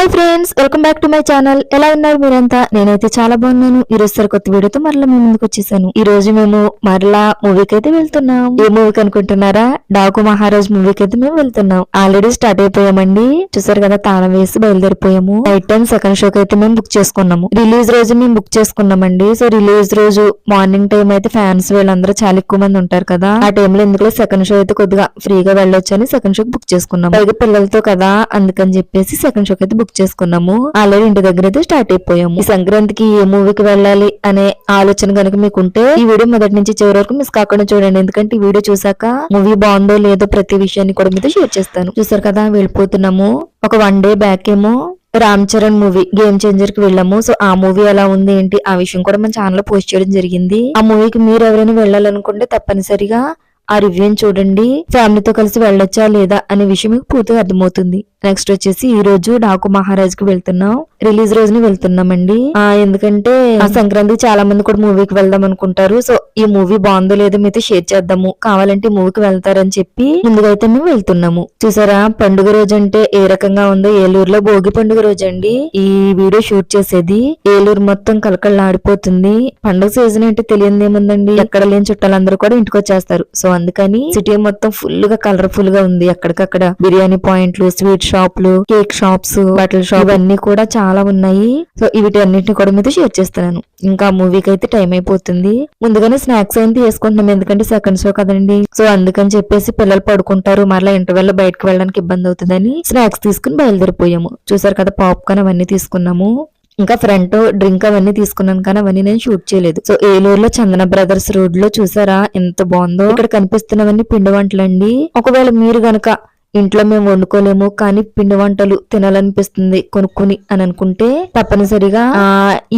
Hi friends, welcome back to my channel. ఎలా ఉన్నారు మీరంతా? నేనైతే చాలా బాగున్నాను. ఈ రోజు కొత్త వీడియోతో మరలా మీ ముందుకు వచ్చేసాను. ఈ రోజు మేము మరలా మూవీకి అయితే వెళ్తున్నాం. ఏ మూవీకి అనుకుంటున్నారా? డాకు మహారాజ్ మూవీకి అయితే మేము వెళ్తున్నాం. ఆల్రెడీ స్టార్ట్ అయిపోయామండి. చూసారు కదా, తాళం వేసి బయలుదేరిపోయాము. నైట్ టైం సెకండ్ షోకి అయితే మేము బుక్ చేసుకున్నాము. రిలీజ్ రోజు మేము బుక్ చేసుకున్నామండి. సో రిలీజ్ రోజు మార్నింగ్ టైం అయితే ఫ్యాన్స్ వీళ్ళందరూ చాలా ఎక్కువ మంది ఉంటారు కదా, ఆ టైంలో ఎందుకు సెకండ్ షో అయితే కొద్దిగా ఫ్రీగా వెళ్ళొచ్చు అని సెకండ్ షోకి బుక్ చేసుకున్నాం. పైగా పిల్లలతో కదా, అందుకని చెప్పేసి సెకండ్ షోకి అయితే బుక్ చేసుకున్నాము. ఆల్రెడీ ఇంటి దగ్గర అయితే స్టార్ట్ అయిపోయాము. ఈ సంక్రాంతికి ఏ మూవీకి వెళ్ళాలి అనే ఆలోచన కనుక మీకుంటే ఈ వీడియో మొదటి నుంచి చివరి వరకు మిస్ కాకుండా చూడండి. ఎందుకంటే ఈ వీడియో చూసాక మూవీ బాగుందో లేదో ప్రతి విషయాన్ని కూడా మీతో షేర్ చేస్తాను. చూసారు కదా, వెళ్ళిపోతున్నాము. ఒక 1 డే బ్యాక్ ఏమో Ram Charan movie game changer కి వెళ్ళాము. సో ఆ మూవీ ఎలా ఉంది ఏంటి ఆ విషయం కూడా మన ఛానల్ లో పోస్ట్ చేయడం జరిగింది. ఆ మూవీకి మీరు ఎవరైనా వెళ్ళాలనుకుంటే తప్పనిసరిగా ఆ రివ్యూని చూడండి. ఫ్యామిలీతో కలిసి వెళ్ళొచ్చా లేదా అనే విషయం మీకు పూర్తిగా అర్థమవుతుంది. నెక్స్ట్ వచ్చేసి ఈ రోజు డాకు మహారాజ్ కి వెళ్తున్నాం. రిలీజ్ రోజుని వెళ్తున్నామండి. ఎందుకంటే ఆ సంక్రాంతికి చాలా మంది కూడా మూవీకి వెళ్దాం అనుకుంటారు. సో ఈ మూవీ బాగుందో లేదో మీతో షేర్ చేద్దాము, కావాలంటే మూవీకి వెళ్తారని చెప్పి ముందుగా అయితే మేము వెళ్తున్నాము. చూసారా, పండుగ రోజు అంటే ఏ రకంగా ఉందో. ఏలూరులో భోగి పండుగ రోజు అండి ఈ వీడియో షూట్ చేసేది. ఏలూరు మొత్తం కలకళ్ళాడిపోతుంది. పండుగ సీజన్ అంటే తెలియదు ఏముందండి, ఎక్కడ లేని చుట్టాలందరూ కూడా ఇంటికి వచ్చేస్తారు. సో అందుకని సిటీ మొత్తం ఫుల్ గా కలర్ఫుల్ గా ఉంది. ఎక్కడికక్కడ బిర్యానీ పాయింట్లు, స్వీట్ షాప్లు, కేక్ షాప్స్, బట్టల షాప్ ఇవన్నీ కూడా చాలా ఉన్నాయి. సో వీటన్నిటిని కూడా మీతో షేర్ చేస్తున్నాను. ఇంకా మూవీకి అయితే టైం అయిపోతుంది. ముందుగానే స్నాక్స్ అయితే వేసుకుంటున్నాం, ఎందుకంటే సెకండ్ షో కదండి. సో అందుకని చెప్పేసి పిల్లలు పడుకుంటారు, మరలా ఇంటర్వెల్ లో బయటకు వెళ్ళడానికి ఇబ్బంది అవుతుందని స్నాక్స్ తీసుకుని బయలుదేరిపోయాము. చూసారు కదా, పాప్కార్న్ అవన్నీ తీసుకున్నాము. ఇంకా ఫ్రంట్ డ్రింక్ అవన్నీ తీసుకున్నాను, కానీ అవన్నీ నేను షూట్ చేయలేదు. సో ఏలూరులో చందన బ్రదర్స్ రోడ్ లో చూసారా ఎంత బాగుందో. ఇక్కడ కనిపిస్తున్నవన్నీ పిండి వంటలండి. ఒకవేళ మీరు గనక ఇంట్లో మేము వండుకోలేము కానీ పిండి వంటలు తినాలనిపిస్తుంది కొనుక్కుని అని అనుకుంటే తప్పనిసరిగా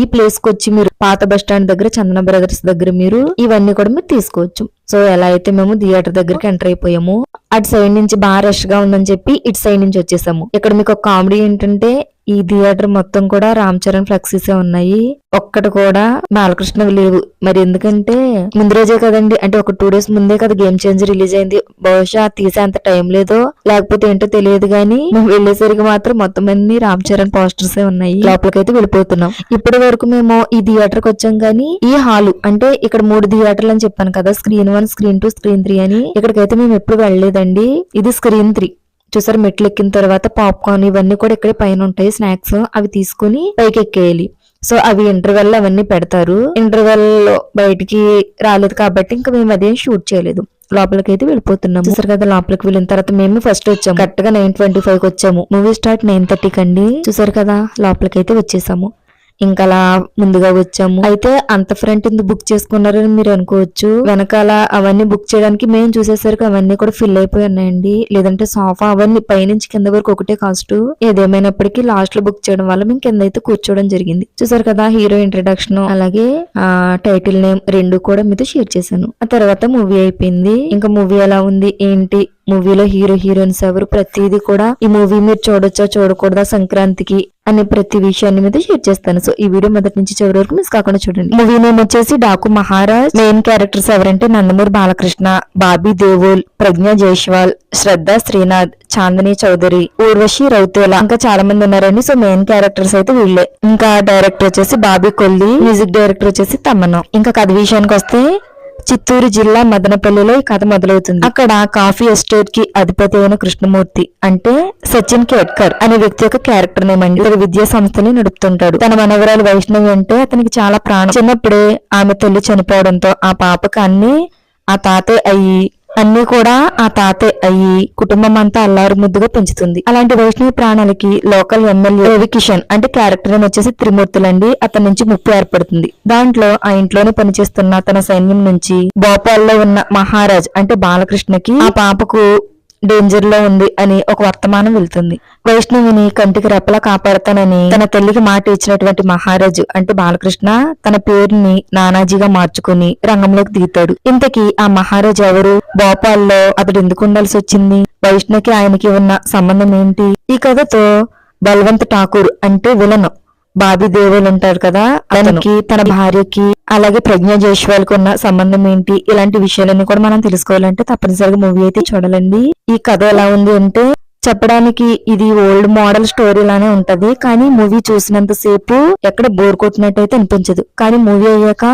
ఈ ప్లేస్ కి వచ్చి మీరు పాత బస్ స్టాండ్ దగ్గర చందన బ్రదర్స్ దగ్గర మీరు ఇవన్నీ కూడా మీరు తీసుకోవచ్చు. సో ఎలా అయితే మేము థియేటర్ దగ్గరికి ఎంటర్ అయిపోయాము. అటు సైడ్ నుంచి బాగా రష్ గా ఉందని చెప్పి ఇటు సైడ్ నుంచి వచ్చేసాము. ఇక్కడ మీకు ఒక కామెడీ ఏంటంటే ఈ థియేటర్ మొత్తం కూడా రామ్ చరణ్ ఫ్లెక్సీసే ఉన్నాయి, ఒక్కటి కూడా బాలకృష్ణవి లేవు. మరి ఎందుకంటే ముందు రోజే కదండి, అంటే ఒక 2 days ముందే కదా గేమ్ చేంజర్ రిలీజ్ అయింది. బహుశా తీసేంత టైం లేదో లేకపోతే ఏంటో తెలియదు గానీ మేము వెళ్లేసరికి మాత్రం మొత్తం అన్ని రామ్ చరణ్ పోస్టర్స్ ఉన్నాయి. లోపలికైతే వెళ్ళిపోతున్నాం. ఇప్పటి వరకు మేము ఈ థియేటర్ కి వచ్చాం కానీ ఈ హాలు అంటే ఇక్కడ 3 థియేటర్లు అని చెప్పాను కదా, స్క్రీన్ 1, స్క్రీన్ 2, స్క్రీన్ 3 అని. ఇక్కడికైతే మేము ఎప్పుడు వెళ్ళలేదండి. ఇది స్క్రీన్ 3. చూసారు, మెట్లు ఎక్కిన తర్వాత పాప్కార్న్ ఇవన్నీ కూడా ఇక్కడే పైన ఉంటాయి స్నాక్స్, అవి తీసుకుని పైకి ఎక్కేయాలి. సో అవి ఇంటర్వెల్ అవన్నీ పెడతారు. ఇంటర్వెల్ లో బయటికి రాలేదు కాబట్టి ఇంకా మేము అదేం షూట్ చేయలేదు. లోపలికి అయితే వెళ్ళిపోతున్నాం. చూసారు కదా, లోపలికి వెళ్ళిన తర్వాత మేము ఫస్ట్ వచ్చాము. కరెక్ట్ గా 9:25 వచ్చాము. మూవీ స్టార్ట్ 9:30 కండి. చూసారు కదా, లోపలికి అయితే వచ్చేసాము. ఇంకా అలా ముందుగా వచ్చాము. అయితే అంత ఫ్రంట్ ఎందుకు బుక్ చేసుకున్నారని మీరు అనుకోవచ్చు. వెనకాల అవన్నీ బుక్ చేయడానికి మేము చూసేసరికి అవన్నీ కూడా ఫిల్ అయిపోయి ఉన్నాయండి. లేదంటే సోఫా అవన్నీ పైనుంచి కింద వరకు ఒకటే కాస్ట్. ఏదేమైనప్పటికీ లాస్ట్ లో బుక్ చేయడం వల్ల మేము కింద అయితే కూర్చోవడం జరిగింది. చూసారు కదా, హీరో ఇంట్రడక్షన్ అలాగే టైటిల్ నేమ్ 2 కూడా మీతో షేర్ చేశాను. ఆ తర్వాత మూవీ అయిపోయింది. ఇంకా మూవీ ఎలా ఉంది ఏంటి, మూవీలో హీరో హీరోయిన్స్ ఎవరు, ప్రతిదీ కూడా ఈ మూవీ మీరు చూడొచ్చా చూడకూడదా సంక్రాంతికి అనే ప్రతి విషయాన్ని మీద షేర్ చేస్తాను. సో ఈ వీడియో మొదటి నుంచి చివరి వరకు మిస్ కాకుండా చూడండి. మూవీ నేమ్ వచ్చేసి డాకు మహారాజ్. మెయిన్ క్యారెక్టర్స్ ఎవరంటే నందమూరి బాలకృష్ణ, బాబీ దేవోల్, ప్రజ్ఞ జైస్వాల్, శ్రద్ధ శ్రీనాథ్, చాందిని చౌదరి, ఊర్వశి రౌతేలా, ఇంకా చాలా మంది ఉన్నారండి. సో మెయిన్ క్యారెక్టర్స్ అయితే వీళ్ళే. ఇంకా డైరెక్టర్ వచ్చేసి బాబీ కొల్లి, మ్యూజిక్ డైరెక్టర్ వచ్చేసి తమ్మనం. ఇంకా కథ విషయానికి వస్తే చిత్తూరు జిల్లా మదనపల్లిలో ఈ కథ మొదలవుతుంది. అక్కడ కాఫీ ఎస్టేట్ కి అధిపతి అయిన కృష్ణమూర్తి అంటే సచిన్ కేట్కర్ అనే వ్యక్తి యొక్క క్యారెక్టర్ నేమ్ అండి. ఇతర విద్యా సంస్థని నడుపుతుంటాడు. తన మనవరాలు వైష్ణవి అంటే అతనికి చాలా ప్రాణం. చిన్నప్పుడే ఆమె తల్లి చనిపోవడంతో ఆ పాపకు అన్ని కూడా ఆ తాతే అయ్యి కుటుంబం అంతా అల్లారు ముద్దుగా పెంచుతుంది. అలాంటి వైష్ణవి ప్రాణాలకి లోకల్ ఎమ్మెల్యే రవి కిషన్ అంటే క్యారెక్టర్ వచ్చేసి త్రిమూర్తులండి, అతని నుంచి ముప్పు ఏర్పడుతుంది. దాంట్లో ఆ ఇంట్లోనే పనిచేస్తున్న తన సైన్యం నుంచి భోపాల్లో ఉన్న మహారాజ్ అంటే బాలకృష్ణకి ఆ పాపకు డేంజర్ లో ఉంది అని ఒక వర్తమానం వెళ్తుంది. వైష్ణవిని కంటికి రెప్పలా కాపాడతానని తన తల్లికి మాట ఇచ్చినటువంటి మహారాజు అంటే బాలకృష్ణ తన పేరుని నానాజీగా మార్చుకుని రంగంలోకి దిగుతాడు. ఇంతకీ ఆ మహారాజు ఎవరు, భోపాల్లో అతడు ఎందుకు ఉండాల్సి వచ్చింది, వైష్ణవికి ఆయనకి ఉన్న సంబంధం ఏంటి? ఈ కథతో బల్వంత్ ఠాకూర్ అంటే విలన్ బాబీ దేవోల్ ఉంటారు కదా, అతనికి తన భార్యకి అలాగే ప్రజ్ఞ జైస్వాల్ కు ఉన్న సంబంధం ఏంటి, ఇలాంటి విషయాలన్నీ కూడా మనం తెలుసుకోవాలంటే తప్పనిసరిగా మూవీ అయితే చూడాలండి. ఈ కథ ఎలా ఉంది అంటే చెప్పడానికి ఇది ఓల్డ్ మోడల్ స్టోరీ లానే ఉంటది, కానీ మూవీ చూసినంత సేపు ఎక్కడ బోర్ కొట్టినట్టయితే అనిపించదు. కానీ మూవీ అయ్యాక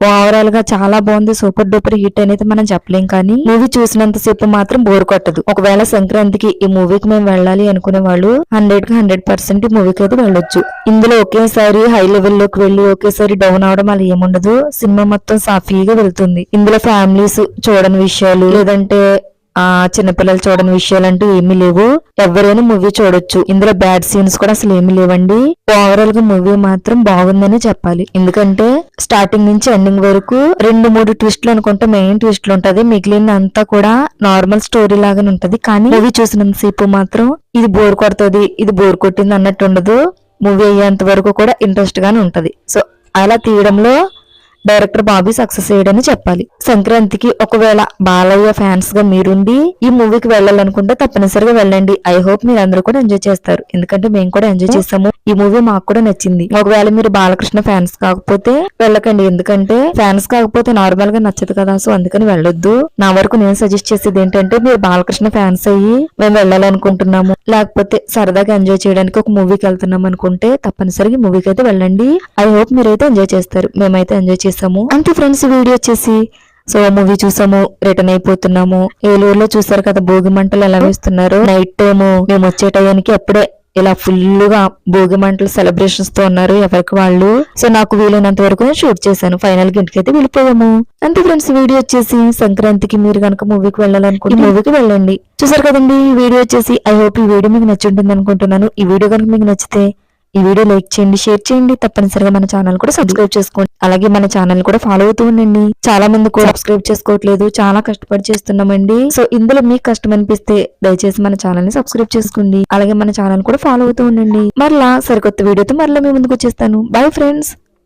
ఓవరాల్ గా చాలా బాగుంది, సూపర్ డూపర్ హిట్ అనేది మనం చెప్పలేం. కానీ మూవీ చూసినంత సేపు మాత్రం బోర్ కొట్టదు. ఒకవేళ సంక్రాంతికి ఈ మూవీకి మేము వెళ్ళాలి అనుకునే వాళ్ళు 100% ఈ మూవీకి అయితే వెళ్ళొచ్చు. ఇందులో ఒకేసారి హై లెవెల్ లోకి వెళ్ళి ఒకేసారి డౌన్ అవడం అలా ఏముండదు. సినిమా మొత్తం సాఫీగా వెళ్తుంది. ఇందులో ఫ్యామిలీస్ చూడని విషయాలు లేదంటే చిన్నపిల్లలు చూడని విషయాలంటూ ఏమీ లేవు. ఎవరైనా మూవీ చూడొచ్చు. ఇందులో బ్యాడ్ సీన్స్ కూడా అసలు ఏమీ లేవండి. ఓవరాల్ గా మూవీ మాత్రం బాగుందని చెప్పాలి. ఎందుకంటే స్టార్టింగ్ నుంచి ఎండింగ్ వరకు 2-3 ట్విస్ట్లు అనుకుంటే మెయిన్ ట్విస్ట్లు ఉంటది. మిగిలిన అంతా కూడా నార్మల్ స్టోరీ లాగానే ఉంటది. కానీ మూవీ చూసినంత సేపు మాత్రం ఇది బోర్ కొడుతుంది, ఇది బోర్ కొట్టింది అన్నట్టు ఉండదు. మూవీ అయ్యేంత వరకు కూడా ఇంట్రెస్ట్ గానే ఉంటది. సో అలా తీయడంలో డైరెక్టర్ బాబీ సక్సెస్ అయ్యాడని చెప్పాలి. సంక్రాంతికి ఒకవేళ బాలయ్య ఫ్యాన్స్ గా మీరుండి ఈ మూవీకి వెళ్ళాలనుకుంటే తప్పనిసరిగా వెళ్ళండి. ఐ హోప్ మీరు అందరూ కూడా ఎంజాయ్ చేస్తారు. ఎందుకంటే మేము కూడా ఎంజాయ్ చేసాము. ఈ మూవీ మాకు కూడా నచ్చింది. ఒకవేళ మీరు బాలకృష్ణ ఫ్యాన్స్ కాకపోతే వెళ్ళకండి. ఎందుకంటే ఫ్యాన్స్ కాకపోతే నార్మల్ గా నచ్చదు కదా, సో అందుకని వెళ్ళొద్దు. నా వరకు నేను సజెస్ట్ చేసేది ఏంటంటే మీరు బాలకృష్ణ ఫ్యాన్స్ అయ్యి మేము వెళ్ళాలనుకుంటున్నాము, లేకపోతే సరదాగా ఎంజాయ్ చేయడానికి ఒక మూవీకి వెళ్తున్నాం అనుకుంటే తప్పనిసరిగా మూవీకి అయితే వెళ్ళండి. ఐ హోప్ మీరైతే ఎంజాయ్ చేస్తారు. మేమైతే ఎంజాయ్ చేసాము. అంతే ఫ్రెండ్స్, వీడియో వచ్చేసి సో మూవీ చూసాము, రిటర్న్ అయిపోతున్నాము. ఏలూరులో చూసారు కదా భోగి మంటలు ఎలా వేస్తున్నారు. నైట్ టైమ్ మేము వచ్చే టయానికి అప్పుడే ఇలా ఫుల్ గా భోగి మంటలు సెలబ్రేషన్స్ తో ఉన్నారు ఎవరికి వాళ్ళు. సో నాకు వీలైనంత వరకు షూట్ చేశాను. ఫైనల్ గా ఇంటికి అయితే వెళ్ళిపోయాము. అంతే ఫ్రెండ్స్, వీడియో వచ్చేసి సంక్రాంతికి మీరు కనుక మూవీకి వెళ్ళాలనుకుంటే మూవీకి వెళ్ళండి. చూసారు కదండి ఈ వీడియో వచ్చేసి. ఐ హోప్ ఈ వీడియో మీకు నచ్చి ఉంటుంది అనుకుంటున్నాను. ఈ వీడియో కనుక మీకు నచ్చితే ఈ వీడియో లైక్ చేయండి, షేర్ చేయండి. తప్పనిసరిగా మన ఛానల్ కూడా సబ్స్క్రైబ్ చేసుకోండి. అలాగే మన ఛానల్ కూడా ఫాలో అవుతూ ఉండండి. చాలా మంది కూడా సబ్స్క్రైబ్ చేసుకోవట్లేదు, చాలా కష్టపడి చేస్తున్నామండి. సో ఇందులో మీకు కష్టం అనిపిస్తే దయచేసి మన ఛానల్ ని సబ్స్క్రైబ్ చేసుకోండి. అలాగే మన ఛానల్ కూడా ఫాలో అవుతూ ఉండండి. మరలా సరికొత్త వీడియోతో మరలా మీ ముందుకు వచ్చేస్తాను. Bye friends.